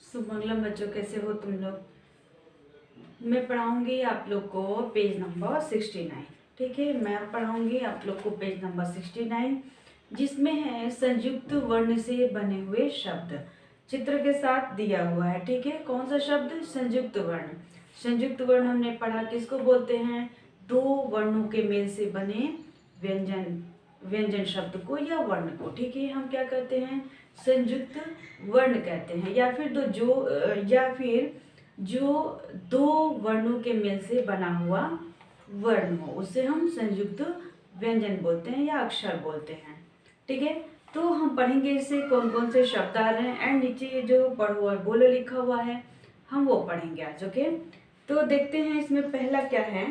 सुमंगलम बच्चों, कैसे हो तुम लोग। मैं पढ़ाऊंगी आप लोग को पेज नंबर 69। ठीक है, मैं पढ़ाऊंगी आप लोग को पेज नंबर 69, जिसमें है संयुक्त वर्ण से बने हुए शब्द चित्र के साथ दिया हुआ है। ठीक है, कौन सा शब्द? संयुक्त वर्ण। संयुक्त वर्ण हमने पढ़ा किसको बोलते हैं? दो वर्णों के मेल से बने व्यंजन व्यंजन शब्द को या वर्ण को। ठीक है, हम क्या कहते हैं? संयुक्त वर्ण कहते हैं। या फिर जो दो वर्णों के मेल से बना हुआ वर्ण हो, उसे हम संयुक्त व्यंजन बोलते हैं या अक्षर बोलते हैं। ठीक है, तो हम पढ़ेंगे इससे कौन कौन से शब्द आ रहे हैं, एंड नीचे ये जो पढ़ो और बोलो लिखा हुआ है हम वो पढ़ेंगे आज। ओके, तो देखते हैं इसमें पहला क्या है।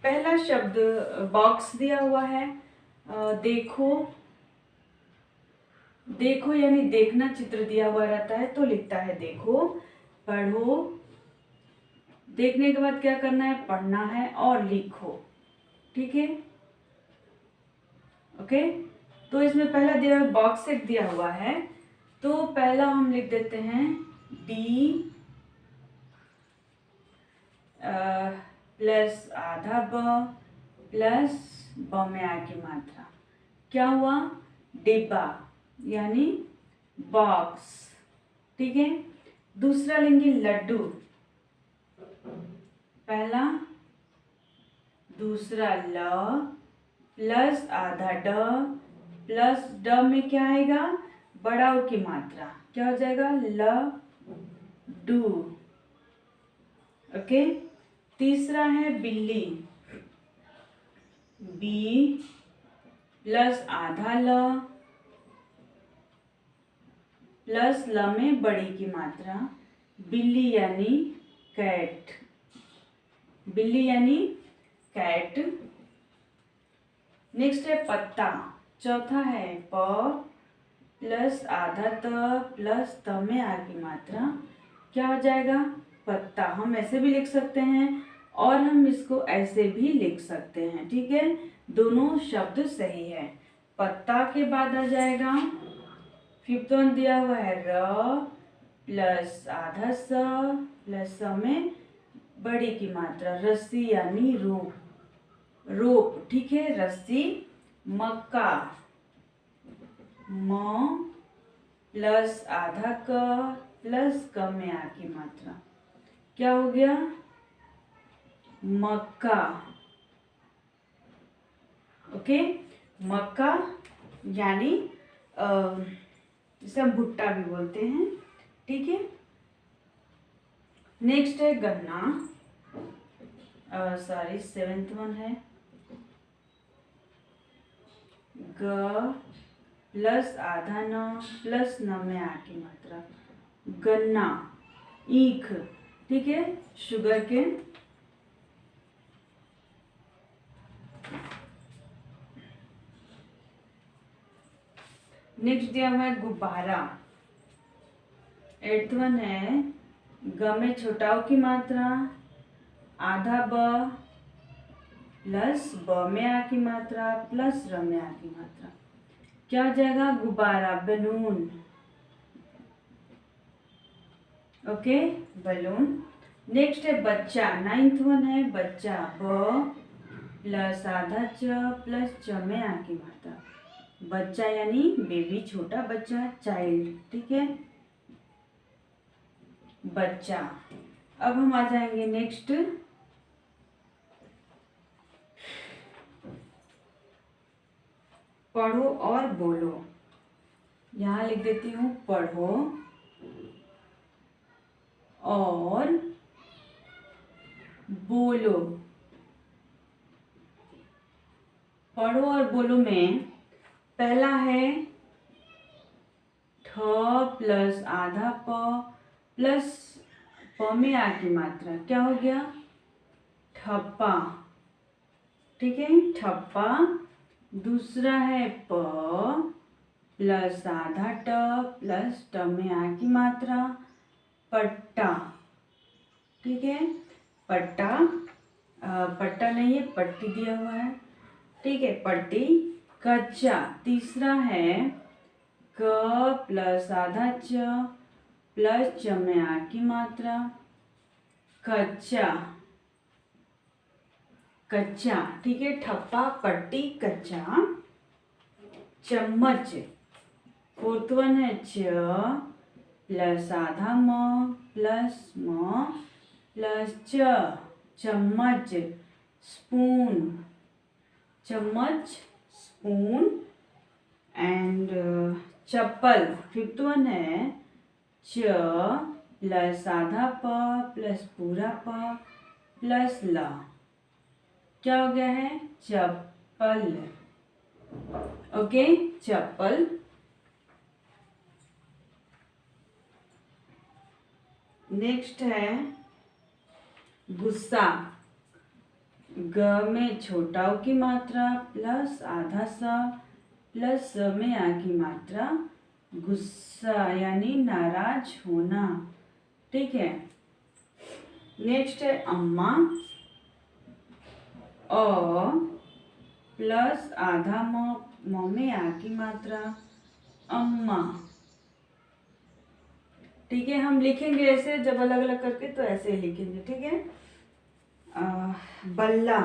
पहला शब्द बॉक्स दिया हुआ है। देखो, देखो यानी देखना चित्र दिया हुआ रहता है तो लिखता है देखो। पढ़ो, देखने के बाद क्या करना है? पढ़ना है और लिखो। ठीक है, ओके। तो इसमें पहला दिया हुआ बॉक्स एक दिया हुआ है, तो पहला हम लिख देते हैं डी प्लस आधा ब प्लस ब में आ की मात्रा। क्या हुआ? डिब्बा यानी बॉक्स। ठीक है, दूसरा लेंगे लड्डू। पहला, दूसरा ल प्लस आधा ड प्लस ड में क्या आएगा? बड़ा उ की मात्रा। क्या हो जाएगा? ल डू। ओके, तीसरा है बिल्ली। बी प्लस आधा ल प्लस ल में बड़ी की मात्रा। बिल्ली यानी कैट। बिल्ली यानी कैट। नेक्स्ट है पत्ता। चौथा है प प्लस आधा त प्लस त में आ की मात्रा। क्या हो जाएगा? पत्ता। हम ऐसे भी लिख सकते हैं और हम इसको ऐसे भी लिख सकते हैं। ठीक है, दोनों शब्द सही है। पत्ता के बाद आ जाएगा फिफ्थ वन दिया हुआ है र प्लस आधा स प्लस स में बड़ी की मात्रा। रस्सी यानी रोप। रोप। ठीक है, रस्सी। मक्का। म प्लस आधा क प्लस क में आ की मात्रा। क्या हो गया? मक्का। ओके, मक्का यानी जिसे हम भुट्टा भी बोलते हैं। ठीक है, नेक्स्ट है गन्ना। सॉरी, सेवेंथ वन है ग प्लस आधा न प्लस न में आ की मात्रा। गन्ना। ईख। ठीक है, शुगर केन। नेक्स्ट दिया हुआ है गुब्बारा। एट्थ वन है ग में छोटाओ की मात्रा आधा ब प्लस ब में आ की मात्रा प्लस र में आ की मात्रा। क्या हो जाएगा? गुब्बारा, बलून। Okay, balloon. नेक्स्ट है बच्चा। नाइन्थ वन है बच्चा। ब प्लस आधा च प्लस च में आ की मात्रा। बच्चा यानी बेबी, छोटा बच्चा, चाइल्ड। ठीक है, बच्चा। अब हम आ जाएंगे नेक्स्ट पढ़ो और बोलो। यहाँ लिख देती हूँ पढ़ो और बोलो। पढ़ो और बोलो में पहला है ठ प्लस आधा प प्लस प में आ की मात्रा। क्या हो गया? ठप्पा। ठीक है, ठप्पा। दूसरा है प प्लस आधा ट प्लस ट में आ की मात्रा। पट्टा। ठीक है, पट्टा। पट्टा नहीं है, पट्टी दिया हुआ है। ठीक है, पट्टी। कच्चा। तीसरा है क प्लस आधा च प्लस च में आ की मात्रा, कच्चा, कच्चा, ठीक है, ठप्पा पट्टी कच्चा, चम्मच, फोर्थ वन है च प्लस आधा म प्लस म प्लस च, चम्मच, स्पून, चम्मच, spoon, and chappal, fifth one है च प्लस आधा प प्लस पूरा प प्लस ल, क्या हो गया है, चप्पल। ओके, चप्पल। नेक्स्ट है गुस्सा, ग में छोटा उ की मात्रा प्लस आधा सा प्लस स में आ की मात्रा, गुस्सा यानी नाराज होना, ठीक है। नेक्स्ट है अम्मा, अ प्लस आधा म में आ की मात्रा, अम्मा, ठीक है। हम लिखेंगे ऐसे, जब अलग अलग करके तो ऐसे ही लिखेंगे, ठीक है। बल्ला,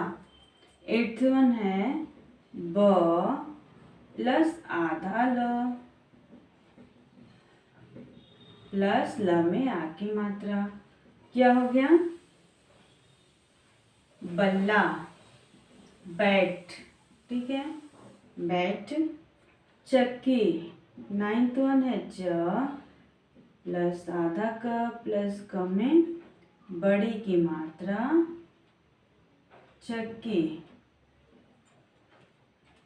एट्थ वन है ब प्लस आधा ल प्लस ल में आ की मात्रा, क्या हो गया, बल्ला, बैट, ठीक है, बैट। चक्की, नाइन्थ वन है च प्लस आधा क प्लस क में बड़ी की मात्रा, चक्की।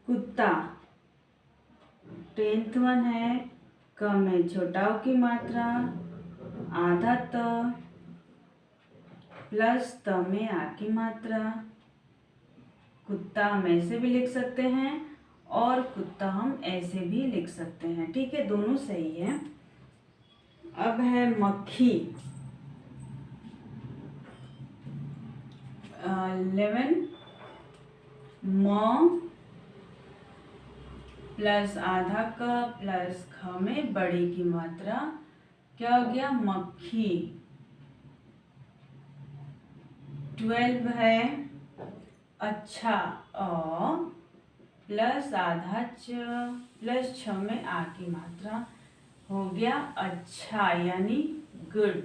कुत्ता, टेंथ वन है क में छोटा उ की मात्रा, आधा त प्लस त में आ की मात्रा, कुत्ता हम ऐसे भी लिख सकते हैं और कुत्ता हम ऐसे भी लिख सकते हैं, ठीक है, दोनों सही है। अब है मक्खी, 11 म प्लस आधा क प्लस ख में बड़ी की मात्रा, क्या हो गया, मक्खी। 12 है अच्छा, अ प्लस आधा च प्लस छ में आ की मात्रा, हो गया अच्छा यानी गुड,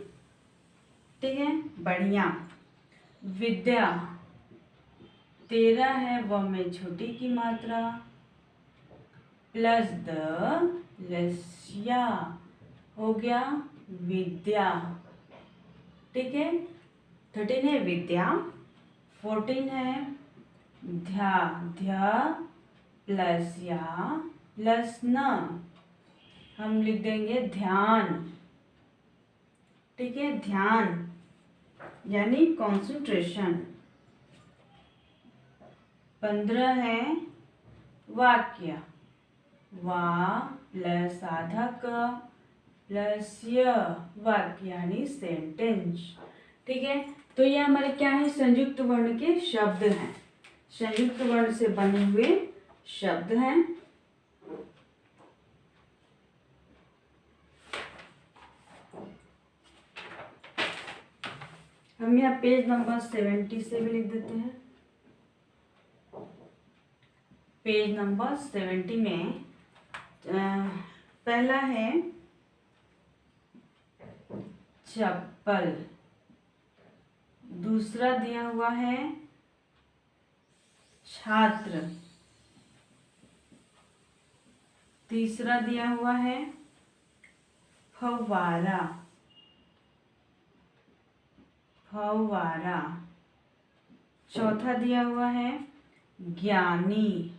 ठीक है, बढ़िया। विद्या, 13 है व में छोटी की मात्रा प्लस द प्लस या, हो गया विद्या, ठीक है। 13 है विद्या, 14 है ध्या, ध्या प्लस या प्लस न, हम लिख देंगे ध्यान, ठीक है, ध्यान यानी कंसंट्रेशन। 15 है वाक्य, वा प्लस आधा क प्लस य, वाक्य यानी सेंटेंस, ठीक है। तो ये हमारे क्या है, संयुक्त वर्ण के शब्द हैं, संयुक्त वर्ण से बने हुए शब्द हैं। हम यहाँ पेज नंबर 70 से भी लिख देते हैं। पेज नंबर 70 में पहला है चप्पल, दूसरा दिया हुआ है छात्र, तीसरा दिया हुआ है फव्वारा, फव्वारा, चौथा दिया हुआ है ज्ञानी,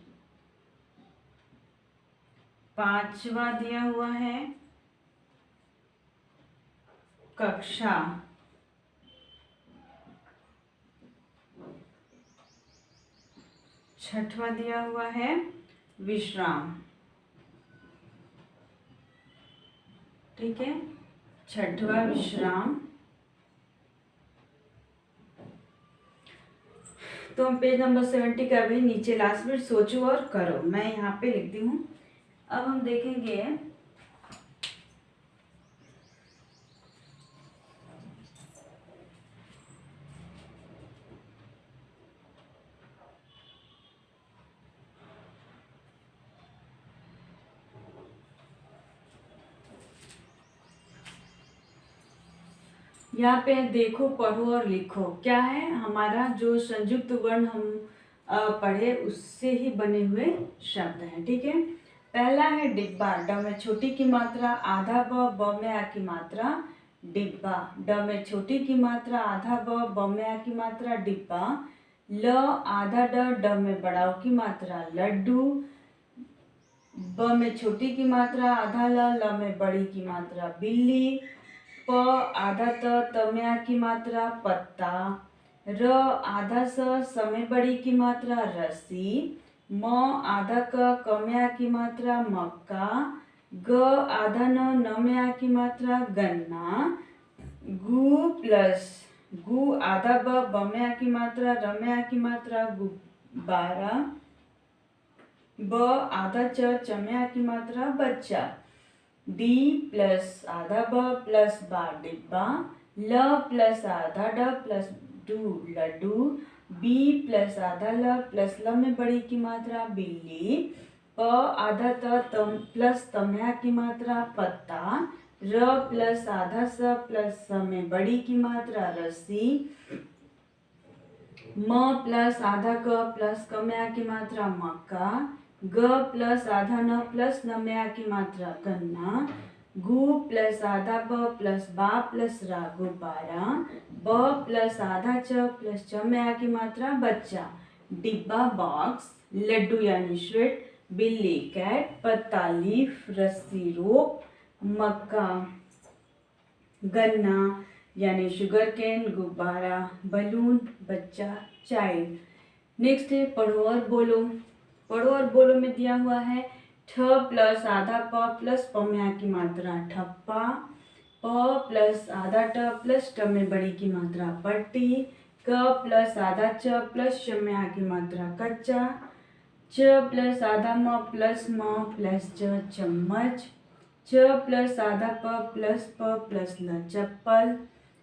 पांचवा दिया हुआ है कक्षा, छठवा दिया हुआ है विश्राम, ठीक है, छठवा विश्राम। तो हम पेज नंबर 70 का भी नीचे लास्ट में सोचो और करो, मैं यहाँ पे लिखती हूँ। अब हम देखेंगे यहाँ पे देखो, पढ़ो और लिखो। क्या है हमारा जो संयुक्त वर्ण हम पढ़े उससे ही बने हुए शब्द हैं। ठीक है, पहला है डिब्बा। ड में छोटी की मात्रा आधा ब में आ की मात्रा डिब्बा। ड में छोटी की मात्रा आधा ब में आ की मात्रा डिब्बा। ल आधा ड में बड़ा उ की मात्रा लड्डू। ब में छोटी की मात्रा आधा ल में बड़ी की मात्रा बिल्ली। प आधा त में आ की मात्रा पत्ता। र आधा स में बड़ी की मात्रा रस्सी। म आधा क में आ की मात्रा मक्का। ग आधा न में आ की मात्रा गन्ना। गु आधा ब में आ की मात्रा र में आ की मात्रा गुब्बारा। ब आधा च में आ की मात्रा बच्चा। डी प्लस आधा ब प्लस बा डिब्बा। ल प्लस आधा ड प्लस डू लड्डू। बी प्लस आधा ल प्लस ल में बड़ी की मात्रा बिल्ली। प आधा त प्लस त में आ की मात्रा पत्ता। र प्लस आधा स प्लस स में बड़ी की मात्रा रस्सी। म प्लस आधा क प्लस क में आ की मात्रा मक्का। ग प्लस आधा न प्लस न में आ की मात्रा गन्ना। गु प्लस आधा ब प्लस बा प्लस रा गुब्बारा। ब प्लस आधा च प्लस च में आ की मात्रा बच्चा। डिब्बा बॉक्स। लड्डू यानी स्वीट। बिल्ली कैट। पत्ता लीफ। रस्सी रोप। मक्का गन्ना यानी शुगर केन। गुब्बारा बलून। बच्चा चाइल्ड। नेक्स्ट है पढ़ो और बोलो। पढ़ो और बोलो में दिया हुआ है ठ प्लस आधा प प्लस प में आ की मात्रा ठप्पा। प प्लस आधा ट प्लस ट में बड़ी की मात्रा पट्टी। क प्लस आधा च प्लस च में आ की मात्रा कच्चा। च प्लस आधा म प्लस च चम्मच। च प्लस आधा प प्लस ल चप्पल।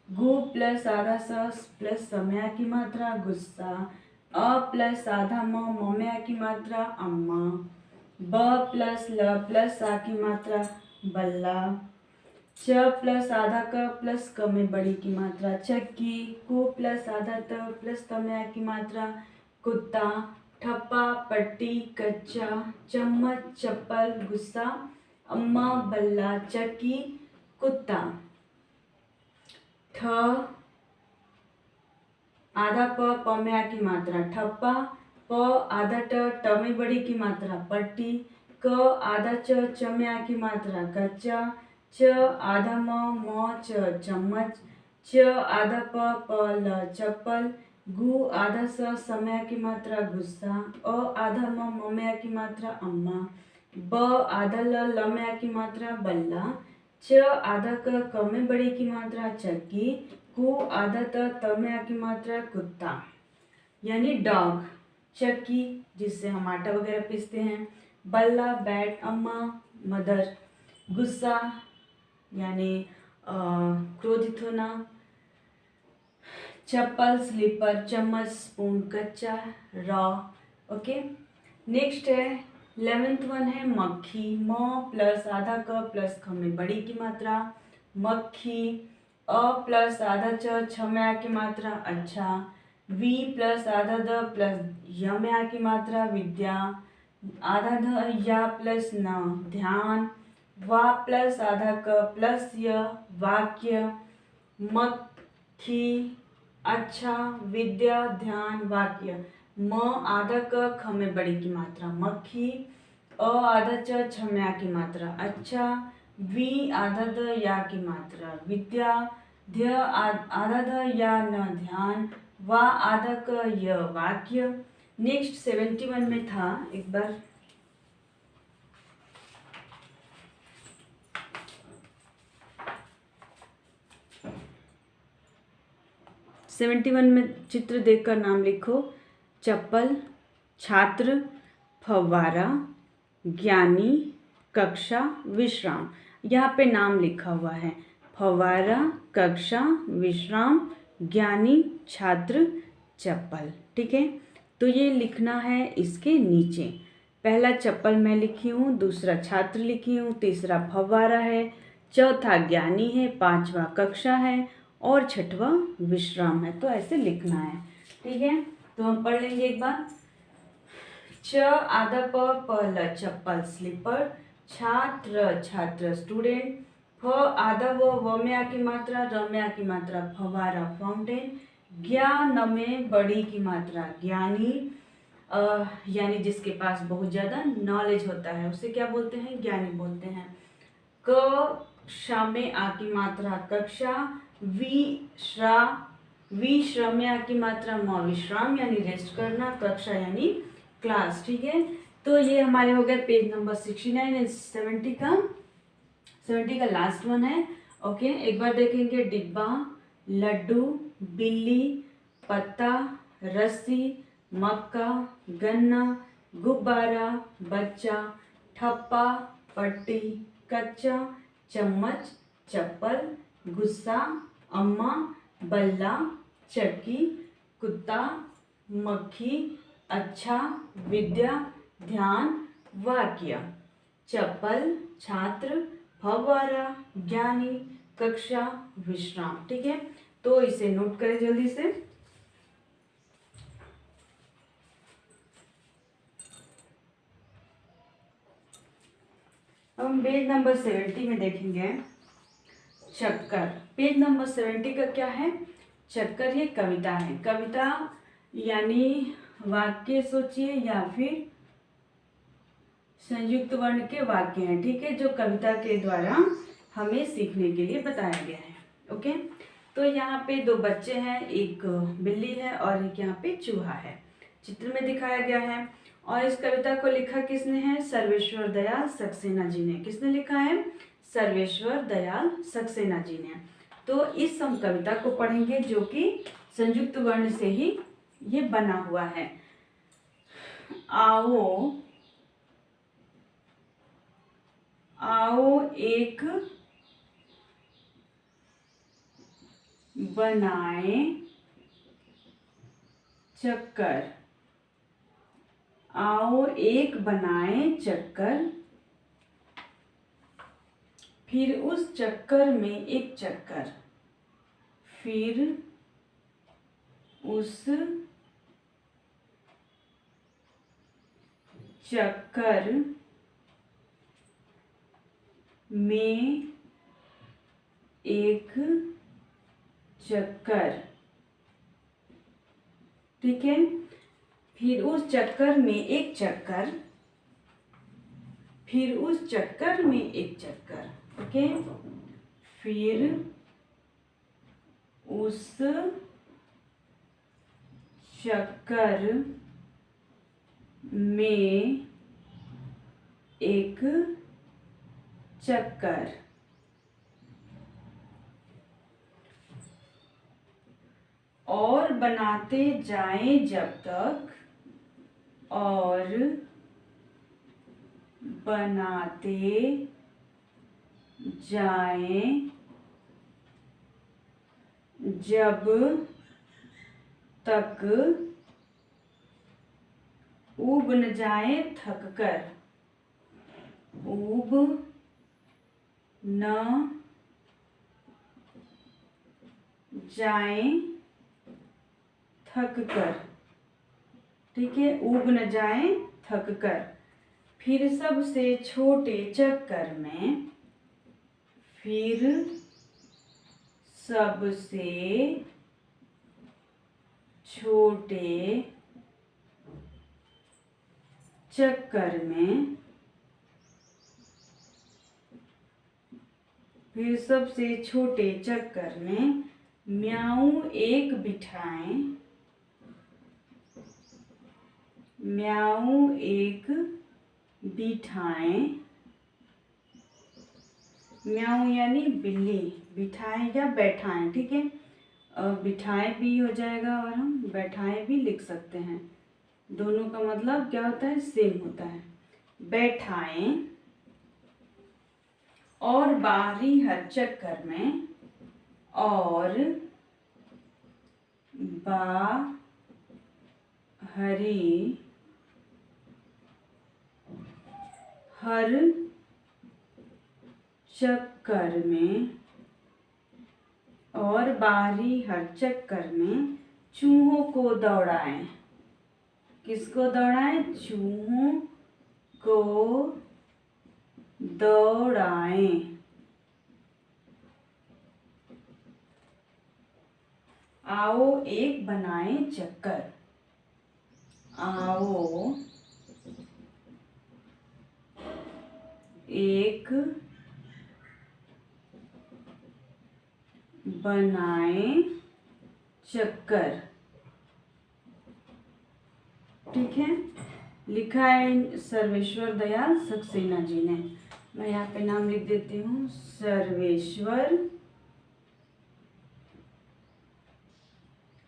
गु प्लस आधा स प्लस स में आ की मात्रा गुस्सा। अ प्लस आधा म में आ की मात्रा अम्मा। ब प्लस ल प्लस आ की मात्रा बल्ला। च प्लस आधा क प्लस क में बड़ी की मात्रा चक्की। कु प्लस आधा त प्लस त में आ की मात्रा कुत्ता। ठप्पा पट्टी कच्चा। चम्मच चप्पल गुस्सा। अम्मा बल्ला चक्की कुत्ता। ठ आधा प में आ की मात्रा ठप्पा। प आधा ट में बड़ी की मात्रा पट्टी। क आधा च में आ की मात्रा कच्चा। च आधा म च चम्मच। च आधा प ल चप्पल। गु आधा स में आ की मात्रा गुस्सा। अ आधा म में आ की मात्रा अम्मा। ब आधा ल में आ की मात्रा बल्ला। च आधा क में बड़ी की मात्रा चक्की। कु आधा त में आ की मात्रा कुत्ता यानी डॉग। चक्की जिससे हम आटा वगैरह पीसते हैं। बल्ला बैट। अम्मा मदर। गुस्सा यानी क्रोधित होना। चप्पल स्लीपर। चम्मच स्पून कच्चा रॉ। ओके, नेक्स्ट है 11th वन है मक्खी। म प्लस आधा क प्लस ख में बड़ी की मात्रा मक्खी। अ प्लस आधा छ में आ की मात्रा अच्छा। वी प्लस आधा द प्लस य में आ की मात्रा विद्या। आधा ध या प्लस न ध्यान। वा प्लस आधा क प्लस य वाक्य। मक्खी अच्छा विद्या ध्यान वाक्य। म आधा क ख में बड़ी की मात्रा मक्खी। अ आधा छ में आ की मात्रा अच्छा। वी आधा द या की मात्रा विद्या। ध्य आधा ध या न ध्यान। वा आधा क य वाक्य। नेक्स्ट 71 में था एक बार 71 में चित्र देखकर नाम लिखो। चप्पल, छात्र, फव्वारा, ज्ञानी, कक्षा, विश्राम। यहाँ पे नाम लिखा हुआ है फव्वारा, कक्षा, विश्राम, ज्ञानी, छात्र, चप्पल। ठीक है, तो ये लिखना है इसके नीचे। पहला चप्पल मैं लिखी हूँ, दूसरा छात्र लिखी हूँ, तीसरा फव्वारा है, चौथा ज्ञानी है, पांचवा कक्षा है और छठवा विश्राम है। तो ऐसे लिखना है, ठीक है। तो हम पढ़ लेंगे एक बार। च आधा प ल चप्पल स्लीपर, छात्र छात्र स्टूडेंट, फ आधा व में आ की मात्रा, र में आ की मात्रा फवारा फाउंटेन, ज्ञान में बड़ी की मात्रा ज्ञानी, यानी जिसके पास बहुत ज़्यादा नॉलेज होता है उसे क्या बोलते हैं, ज्ञानी बोलते हैं। क शा में आ की मात्रा कक्षा, विश्रा में आ की मात्रा म विश्राम यानी रेस्ट करना, कक्षा यानी क्लास, ठीक है। तो ये हमारे हो गए पेज नंबर 69 एंड 70 का लास्ट वन है। ओके, एक बार देखेंगे। डिब्बा, लड्डू, बिल्ली, पत्ता, रस्सी, मक्का, गन्ना, गुब्बारा, बच्चा, ठप्पा, पट्टी, कच्चा, चम्मच, चप्पल, गुस्सा, अम्मा, बल्ला, चक्की, कुत्ता, मक्खी, अच्छा, विद्या, ध्यान, वाक्य, चप्पल, छात्र, फव्वारा, ज्ञानी, कक्षा, विश्राम, ठीक है। तो इसे नोट करें जल्दी से। अब हम पेज नंबर 70 में देखेंगे चक्कर। पेज नंबर 70 का क्या है, चक्कर। ये कविता है। कविता यानी वाक्य सोचिए या फिर संयुक्त वर्ण के वाक्य हैं, ठीक है, जो कविता के द्वारा हमें सीखने के लिए बताया गया है। ओके, तो यहाँ पे दो बच्चे हैं, एक बिल्ली है और एक यहाँ पे चूहा है, चित्र में दिखाया गया है। और इस कविता को लिखा किसने है, सर्वेश्वर दयाल सक्सेना जी ने। किसने लिखा है, सर्वेश्वर दयाल सक्सेना जी ने। तो इस हम कविता को पढ़ेंगे जो कि संयुक्त वर्ण से ही ये बना हुआ है। आओ आओ एक बनाए चक्कर, आओ एक बनाए चक्कर, फिर उस चक्कर में एक चक्कर, फिर उस चक्कर में एक चक्कर, ठीक है। फिर उस चक्कर में एक चक्कर, फिर उस चक्कर में एक चक्कर, ओके। फिर उस चक्कर में एक चक्कर, और बनाते जाएं जब तक, और बनाते जाएं जब तक ऊब न जाए थक कर, ऊब न जाए थक कर, ठीक है, ऊब न जाए थक कर। फिर सबसे छोटे चक्कर में, फिर सबसे छोटे चक्कर में, फिर सबसे छोटे चक्कर में म्याऊ एक बिठाएं, म्याऊ एक बिठाएं, म्याऊ यानी बिल्ली, बिठाएं या बैठाएं, ठीक है। बिठाएं भी हो जाएगा और हम बैठाएं भी लिख सकते हैं, दोनों का मतलब क्या होता है, सेम होता है। बैठाएं और बाहरी हर चक्कर में, और बाहरी हर चक्कर में, और बाहरी हर चक्कर में चूहों को दौड़ाएं। किसको दौड़ाएं? चूहों को दौड़ाएं। आओ एक बनाएं चक्कर। आओ एक बनाएं चक्कर। ठीक है, लिखा है सर्वेश्वर दयाल सक्सेना जी ने। मैं यहाँ पे नाम लिख देती हूँ, सर्वेश्वर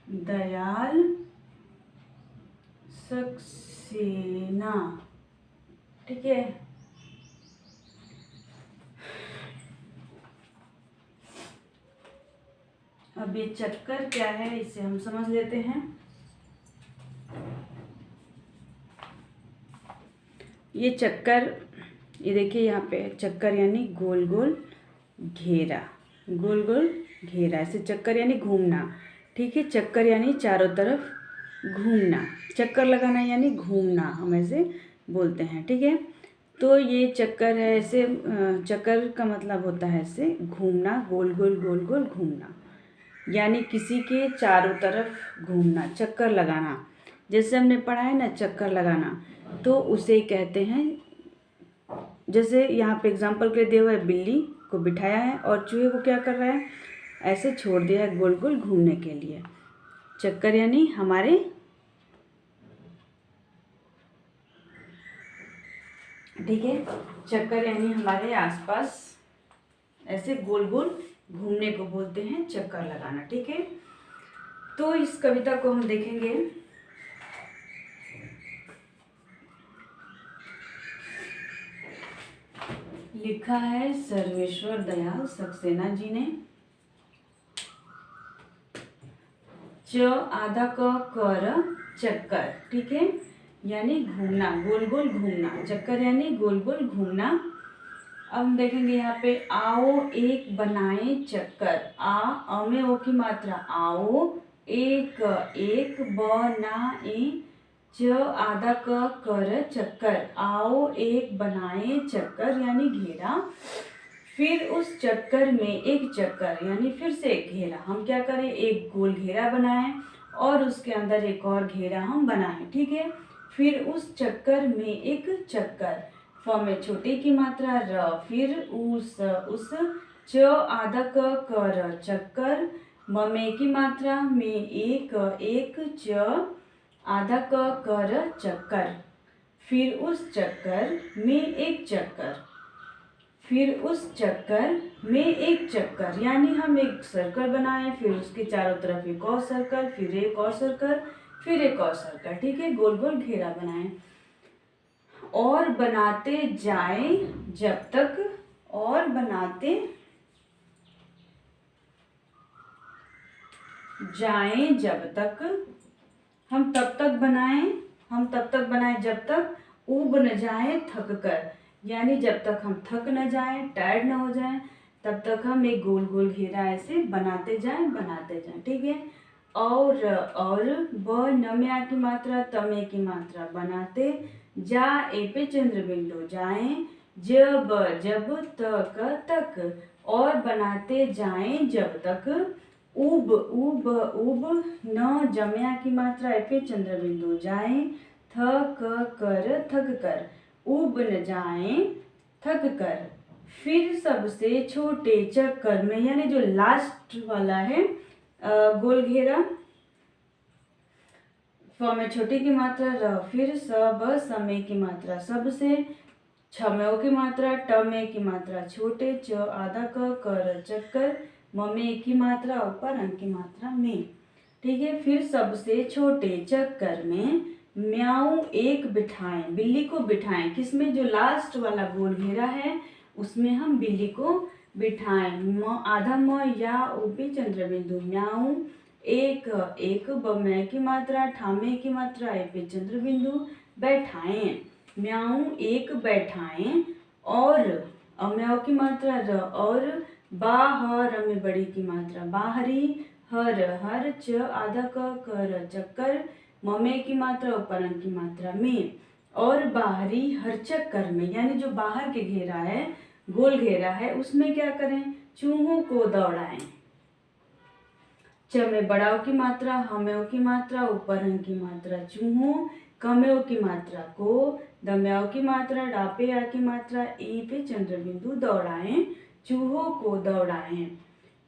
दयाल सक्सेना। ठीक है, अब ये चक्कर क्या है इसे हम समझ लेते हैं। ये चक्कर, ये देखिए यहाँ पे चक्कर यानी गोल गोल घेरा, गोल गोल घेरा, ऐसे चक्कर यानी घूमना। ठीक है, चक्कर यानी चारों तरफ घूमना, चक्कर लगाना यानी घूमना, हम ऐसे बोलते हैं। ठीक है, तो ये चक्कर है, ऐसे चक्कर का मतलब होता है ऐसे घूमना, गोल गोल गोल गोल घूमना, यानी किसी के चारों तरफ घूमना, चक्कर लगाना। जैसे हमने पढ़ा है ना चक्कर लगाना, तो उसे कहते हैं, जैसे यहाँ पे एग्जाम्पल के लिए दिया हुआ है, बिल्ली को बिठाया है और चूहे को क्या कर रहा है, ऐसे छोड़ दिया है गोल गोल घूमने के लिए। चक्कर यानी हमारे ठीक है, चक्कर यानी हमारे आसपास ऐसे गोल गोल घूमने को बोलते हैं चक्कर लगाना। ठीक है, तो इस कविता को हम देखेंगे। लिखा है सर्वेश्वर दयाल सक्सेना जी ने। च आधा क कर चक्कर। ठीक है, यानी घूमना, गोल गोल घूमना, चक्कर यानी गोल गोल घूमना। अब हम देखेंगे यहाँ पे, आओ एक बनाए चक्कर। आ में ओ की मात्रा, आओ एक, एक बनाए, च आधा क कर चक्कर। आओ एक बनाए चक्कर यानी घेरा, फिर उस चक्कर में एक चक्कर यानी फिर से एक घेरा। हम क्या करें, एक गोल घेरा बनाएं और उसके अंदर एक और घेरा हम बनाएं। ठीक है, फिर उस चक्कर में एक चक्कर, फ में छोटे की मात्रा र, फिर उस च आधा क कर चक्कर, म में की मात्रा में एक, एक च आधा क कर चक्कर, फिर उस चक्कर में एक चक्कर, फिर उस चक्कर में एक चक्कर, यानी हम एक सर्कल बनाएं, फिर उसके चारों तरफ एक और सर्कल, फिर एक और सर्कल, फिर एक और सर्कल। ठीक है, गोल गोल घेरा बनाएं और बनाते जाएं जब तक, और बनाते जाएं जब तक, हम तब तक बनाएं जब तक ऊब न जाए थक कर, यानी जब तक हम थक न जाएं, टायर्ड न हो जाएं, तब तक हम एक गोल गोल घेरा ऐसे बनाते जाएं। ठीक है, और ब न में आ की मात्रा, त में की मात्रा, बनाते जा ए पे चंद्र बिंदु, जाएं जब जब, तक तक, और बनाते जाएं जब तक, उब उब उब न जमया की मात्रा ए पे चंद्र बिंदु, जाएं थक कर, उब न जाएं थक कर, फिर सबसे छोटे चक्कर में, यानी जो लास्ट वाला है गोल घेरा, फ में छोटे की मात्रा र, फिर सब समय की मात्रा सबसे, छ में ओ की मात्रा, ट में की मात्रा छोटे, च आधा क कर चक्कर, म में एक की मात्रा ऊपर, अंक की मात्रा में। ठीक है, फिर सबसे छोटे चक्कर में म्याऊ एक बिठाएं, बिल्ली को बिठाएं, किसमें, जो लास्ट वाला गोल घेरा है उसमें हम बिल्ली को बिठाएं। म आधा म या ऊपी चंद्र बिंदु, म्याऊ एक, एक ब में की मात्रा, ठामे की मात्रा ए पे चंद्र बिंदु, बैठाएं, म्याऊ एक बैठाएं, और म्याऊ की मात्रा र, और बाहर में बड़ी की मात्रा बाहरी, हर हर च आधा क कर चक्कर, ममे की मात्रा ऊपर की मात्रा में, और बाहरी हर चक्कर में यानी जो बाहर के घेरा है, गोल घेरा है, उसमें क्या करें, चूहों को दौड़ाएं। च में बड़ाओ की मात्रा, हमेओ की मात्रा, ऊपर की मात्रा चूहों, कमेओ की मात्रा को, दम्याओ की मात्रा, डापे आ की मात्रा, ई पे चंद्र बिंदु दौड़ाएं, चूहों को दौड़ाएं।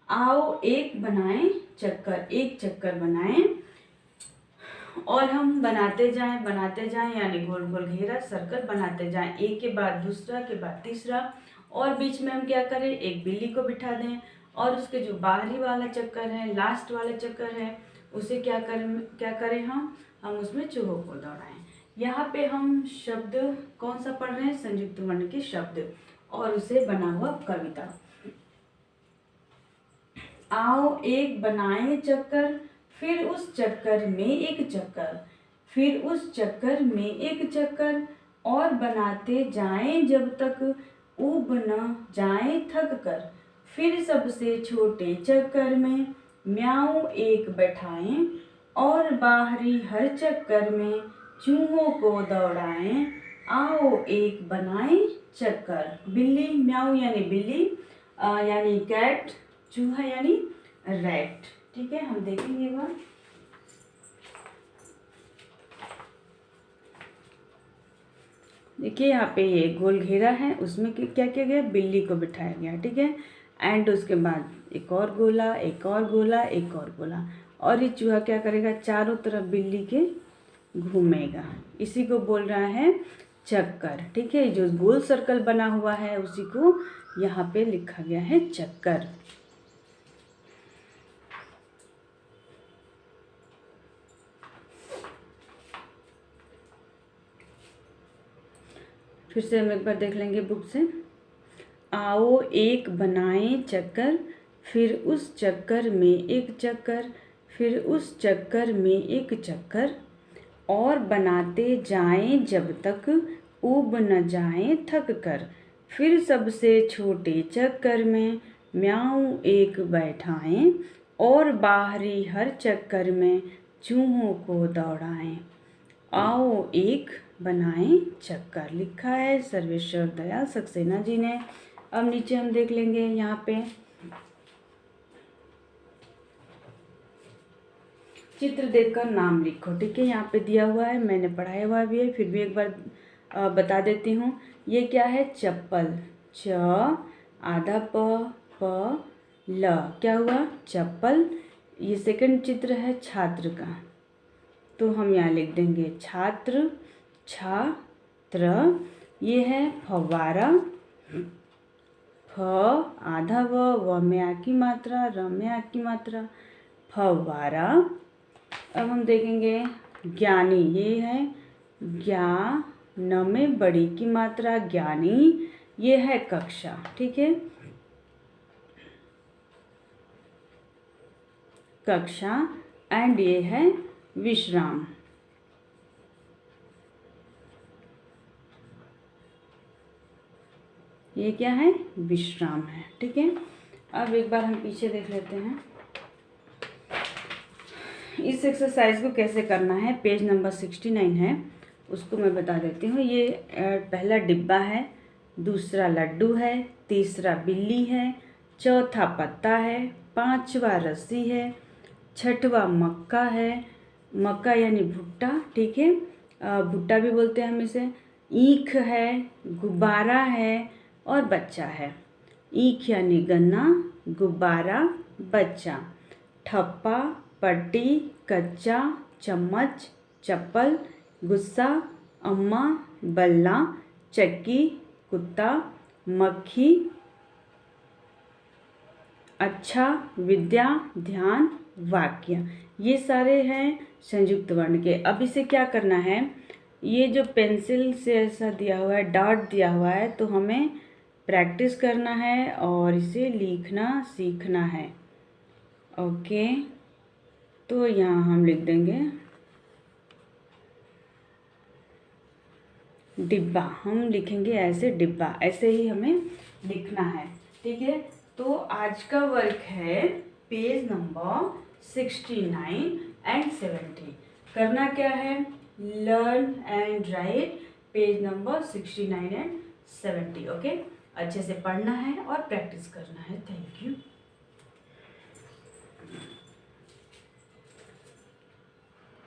आओ एक बनाएं चक्कर, एक चक्कर बनाएं और हम बनाते जाएं यानी गोल गोल घेरा सर्कल बनाते जाएं, एक के बाद दूसरा के बाद तीसरा, और बीच में हम क्या करें, एक बिल्ली को बिठा दें और उसके जो बाहरी वाला चक्कर है, लास्ट वाला चक्कर है, उसे क्या करें हम उसमें चूहों को दौड़ाएं। यहाँ पे हम शब्द कौन सा पढ़ रहे हैं, संयुक्त वर्ण के शब्द और उसे बना हुआ कविता। आओ एक बनाएं चक्कर, फिर उस चक्कर में एक चक्कर, फिर उस चक्कर में एक चक्कर, और बनाते जाएं जब तक ऊब न जाएं थक कर, फिर सबसे छोटे चक्कर में म्याऊं एक बैठाएं, और बाहरी हर चक्कर में चूहों को दौड़ाएं। आओ एक बनाएं चक्कर। बिल्ली, म्याऊ यानी बिल्ली, यानी कैट, चूहा यानी रैट। ठीक है, हम देखेंगे एक बार। देखिए यहाँ पे ये गोल घेरा है, उसमें क्या किया गया, बिल्ली को बिठाया गया। ठीक है, एंड उसके बाद एक और गोला, एक और गोला, एक और गोला, और ये चूहा क्या करेगा, चारों तरफ बिल्ली के घूमेगा। इसी को बोल रहा है चक्कर। ठीक है, जो गोल सर्कल बना हुआ है उसी को यहाँ पे लिखा गया है चक्कर। फिर से हम एक बार देख लेंगे बुक से। आओ एक बनाएं चक्कर, फिर उस चक्कर में एक चक्कर, फिर उस चक्कर में एक चक्कर, और बनाते जाएं जब तक ऊब न जाएं थक कर, फिर सबसे छोटे चक्कर में म्याऊं एक बैठाएं, और बाहरी हर चक्कर में चूहों को दौड़ाएं। आओ एक बनाएं चक्कर, लिखा है सर्वेश्वर दयाल सक्सेना जी ने। अब नीचे हम देख लेंगे, यहाँ पे चित्र देखकर नाम लिखो। ठीक है, यहाँ पे दिया हुआ है, मैंने पढ़ाया हुआ भी है, फिर भी एक बार बता देती हूँ। ये क्या है, चप्पल, च आधा प ल, क्या हुआ, चप्पल। ये सेकंड चित्र है छात्र का, तो हम यहाँ लिख देंगे छात्र, छात्र। ये है फव्वारा, फ आधा व में आ की मात्रा, र में आ की मात्रा, फव्वारा। अब हम देखेंगे ज्ञानी, ये है ज्ञा, न में बड़ी की मात्रा, ज्ञानी। ये है कक्षा। ठीक है, कक्षा, एंड ये है विश्राम। ये क्या है, विश्राम है। ठीक है, अब एक बार हम पीछे देख लेते हैं। इस एक्सरसाइज को कैसे करना है, पेज नंबर 69 है, उसको मैं बता देती हूँ। ये पहला डिब्बा है, दूसरा लड्डू है, तीसरा बिल्ली है, चौथा पत्ता है, पांचवा रस्सी है, छठवा मक्का है, मक्का यानी भुट्टा। ठीक है, भुट्टा भी बोलते हैं हम इसे। ईख है, गुब्बारा है, और बच्चा है। ईख यानी गन्ना, गुब्बारा, बच्चा। ठप्पा, पट्टी, कच्चा, चम्मच, चप्पल, गुस्सा, अम्मा, बल्ला, चक्की, कुत्ता, मक्खी, अच्छा, विद्या, ध्यान, वाक्य। ये सारे हैं संयुक्त वर्ण के। अब इसे क्या करना है, ये जो पेंसिल से ऐसा दिया हुआ है, डॉट दिया हुआ है, तो हमें प्रैक्टिस करना है और इसे लिखना सीखना है। ओके, तो यहाँ हम लिख देंगे डिब्बा। हम लिखेंगे ऐसे डिब्बा, ऐसे ही हमें लिखना है। ठीक है, तो आज का वर्क है पेज नंबर 69 एंड 70। करना क्या है, learn and right page number 69 and 70। Okay, अच्छे से पढ़ना है और प्रैक्टिस करना है। Thank you.